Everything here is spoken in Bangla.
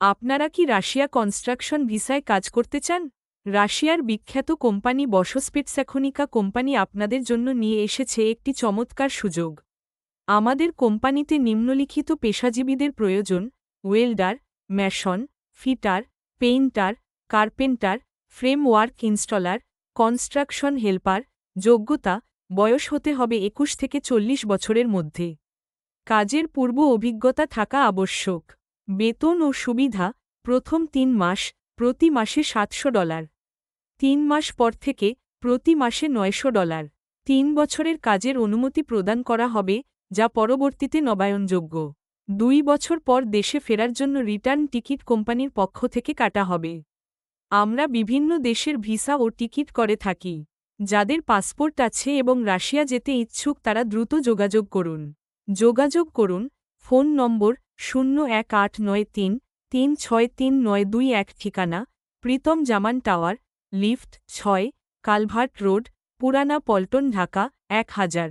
আপনারা কি রাশিয়া কনস্ট্রাকশন ভিসায় কাজ করতে চান? রাশিয়ার বিখ্যাত কোম্পানি বসস্পিটস্যাখনিকা কোম্পানি আপনাদের জন্য নিয়ে এসেছে একটি চমৎকার সুযোগ। আমাদের কোম্পানিতে নিম্নলিখিত পেশাজীবীদের প্রয়োজন: welder, mason, fitter, painter, carpenter, framework installer, construction helper. যোগ্যতা: বয়স হতে হবে ২১ থেকে ৪০ বছরের মধ্যে। কাজের পূর্ব অভিজ্ঞতা থাকা আবশ্যক। বেতন ও সুবিধা: প্রথম ৩ মাস প্রতি মাসে $৭০০, ৩ মাস পর থেকে প্রতি মাসে $৯০০, ৩ বছরের কাজের অনুমতি প্রদান করা হবে, যা পরবর্তীতে নবায়নযোগ্য। ২ বছর পর দেশে ফেরার জন্য রিটার্ন টিকিট কোম্পানির পক্ষ থেকে কাটা হবে। আমরা বিভিন্ন দেশের ভিসা ও টিকিট করে থাকি। যাদের পাসপোর্ট আছে এবং রাশিয়া যেতে ইচ্ছুক তারা দ্রুত যোগাযোগ করুন। যোগাযোগ করুন। ফোন নম্বর 018933639221। ঠিকানা: প্রীতম জামান টাওয়ার, লিফট ৬, কালভার্ট রোড, পুরানা পল্টন, ঢাকা ১০০০।